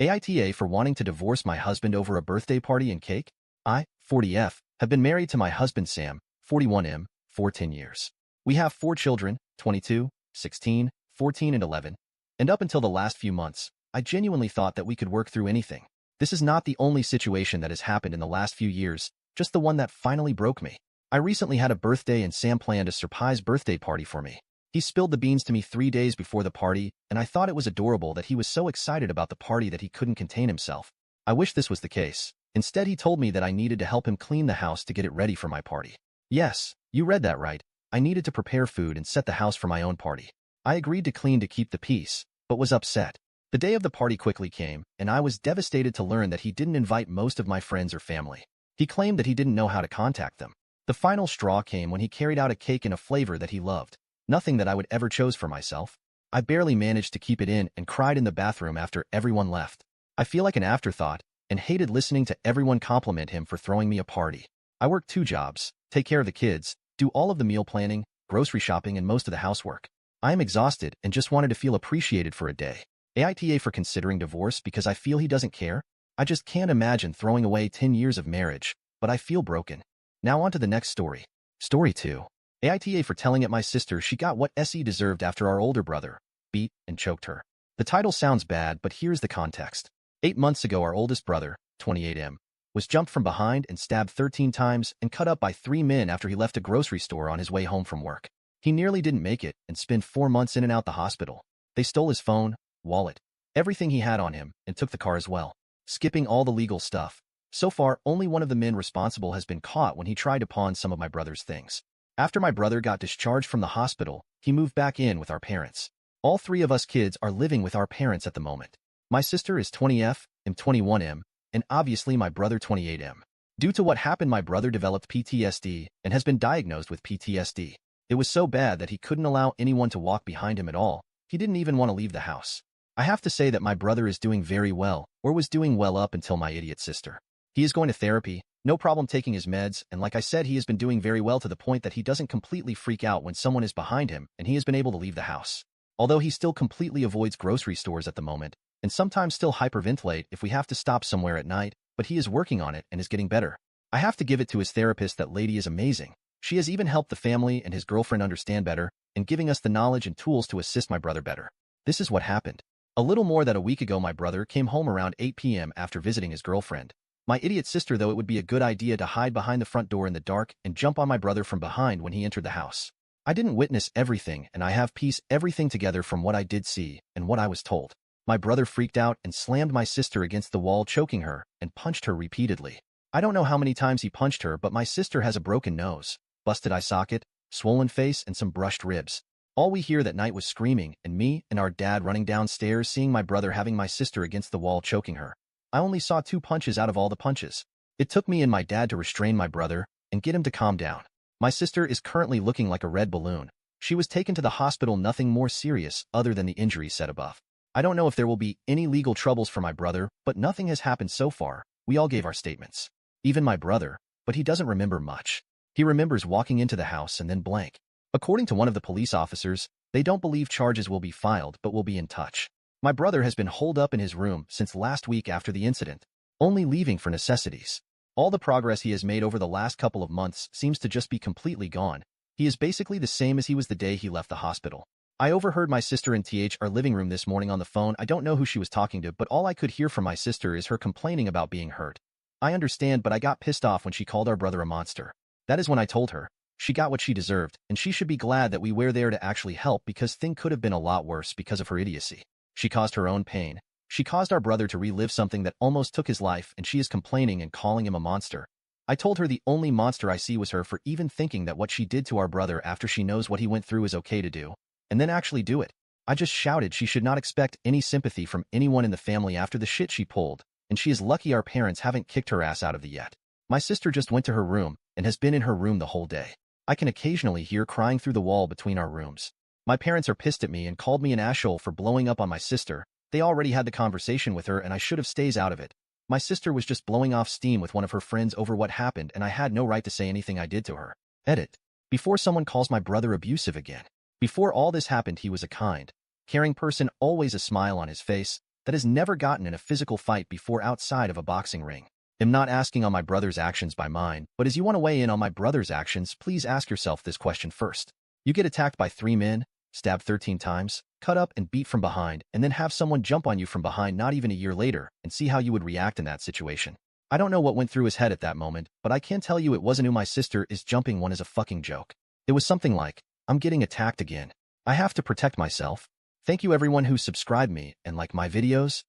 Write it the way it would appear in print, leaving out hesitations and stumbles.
AITA for wanting to divorce my husband over a birthday party and cake. I, 40F, have been married to my husband Sam, 41M, for 10 years. We have 4 children, 22, 16, 14 and 11. And up until the last few months, I genuinely thought that we could work through anything. This is not the only situation that has happened in the last few years, just the one that finally broke me. I recently had a birthday and Sam planned a surprise birthday party for me. He spilled the beans to me 3 days before the party, and I thought it was adorable that he was so excited about the party that he couldn't contain himself. I wish this was the case. Instead, he told me that I needed to help him clean the house to get it ready for my party. Yes, you read that right. I needed to prepare food and set the house for my own party. I agreed to clean to keep the peace, but was upset. The day of the party quickly came, and I was devastated to learn that he didn't invite most of my friends or family. He claimed that he didn't know how to contact them. The final straw came when he carried out a cake in a flavor that he loved. Nothing that I would ever choose for myself. I barely managed to keep it in and cried in the bathroom after everyone left. I feel like an afterthought and hated listening to everyone compliment him for throwing me a party. I work 2 jobs, take care of the kids, do all of the meal planning, grocery shopping, and most of the housework. I am exhausted and just wanted to feel appreciated for a day. AITA for considering divorce because I feel he doesn't care. I just can't imagine throwing away 10 years of marriage, but I feel broken. Now on to the next story. Story 2. AITA for telling it my sister she got what SE deserved after our older brother beat and choked her. The title sounds bad, but here's the context. 8 months ago, our oldest brother, 28M, was jumped from behind and stabbed 13 times and cut up by 3 men after he left a grocery store on his way home from work. He nearly didn't make it and spent 4 months in and out the hospital. They stole his phone, wallet, everything he had on him, and took the car as well, skipping all the legal stuff. So far, only one of the men responsible has been caught when he tried to pawn some of my brother's things. After my brother got discharged from the hospital, he moved back in with our parents. All 3 of us kids are living with our parents at the moment. My sister is 20F, I'm 21M, and obviously my brother 28M. Due to what happened, my brother developed PTSD and has been diagnosed with PTSD. It was so bad that he couldn't allow anyone to walk behind him at all. He didn't even want to leave the house. I have to say that my brother is doing very well, or was doing well up until my idiot sister. He is going to therapy, no problem taking his meds, and like I said, he has been doing very well to the point that he doesn't completely freak out when someone is behind him, and he has been able to leave the house. Although he still completely avoids grocery stores at the moment, and sometimes still hyperventilate if we have to stop somewhere at night, but he is working on it and is getting better. I have to give it to his therapist, that lady is amazing. She has even helped the family and his girlfriend understand better, and giving us the knowledge and tools to assist my brother better. This is what happened. A little more than a week ago, my brother came home around 8 p.m. after visiting his girlfriend. My idiot sister thought it would be a good idea to hide behind the front door in the dark and jump on my brother from behind when he entered the house. I didn't witness everything, and I have pieced everything together from what I did see and what I was told. My brother freaked out and slammed my sister against the wall, choking her, and punched her repeatedly. I don't know how many times he punched her, but my sister has a broken nose, busted eye socket, swollen face, and some brushed ribs. All we hear that night was screaming, and me and our dad running downstairs seeing my brother having my sister against the wall choking her. I only saw 2 punches out of all the punches. It took me and my dad to restrain my brother and get him to calm down. My sister is currently looking like a red balloon. She was taken to the hospital, nothing more serious other than the injuries said above. I don't know if there will be any legal troubles for my brother, but nothing has happened so far. We all gave our statements. Even my brother, but he doesn't remember much. He remembers walking into the house and then blank. According to one of the police officers, they don't believe charges will be filed but will be in touch. My brother has been holed up in his room since last week after the incident, only leaving for necessities. All the progress he has made over the last couple of months seems to just be completely gone. He is basically the same as he was the day he left the hospital. I overheard my sister in our living room this morning on the phone. I don't know who she was talking to, but all I could hear from my sister is her complaining about being hurt. I understand, but I got pissed off when she called our brother a monster. That is when I told her she got what she deserved, and she should be glad that we were there to actually help, because things could have been a lot worse because of her idiocy. She caused her own pain. She caused our brother to relive something that almost took his life, and she is complaining and calling him a monster. I told her the only monster I see was her for even thinking that what she did to our brother after she knows what he went through is okay to do, and then actually do it. I just shouted she should not expect any sympathy from anyone in the family after the shit she pulled, and she is lucky our parents haven't kicked her ass out of the yet. My sister just went to her room and has been in her room the whole day. I can occasionally hear crying through the wall between our rooms. My parents are pissed at me and called me an asshole for blowing up on my sister. They already had the conversation with her and I should have stays out of it. My sister was just blowing off steam with one of her friends over what happened, and I had no right to say anything I did to her. Edit. Before someone calls my brother abusive again. Before all this happened, he was a kind, caring person, always a smile on his face, that has never gotten in a physical fight before outside of a boxing ring. I'm not asking on my brother's actions by mine, but as you want to weigh in on my brother's actions, please ask yourself this question first. You get attacked by 3 men, stabbed 13 times, cut up and beat from behind, and then have someone jump on you from behind not even a year later, and see how you would react in that situation. I don't know what went through his head at that moment, but I can tell you it wasn't who my sister is jumping one as a fucking joke. It was something like, I'm getting attacked again. I have to protect myself. Thank you everyone who subscribed me and like my videos.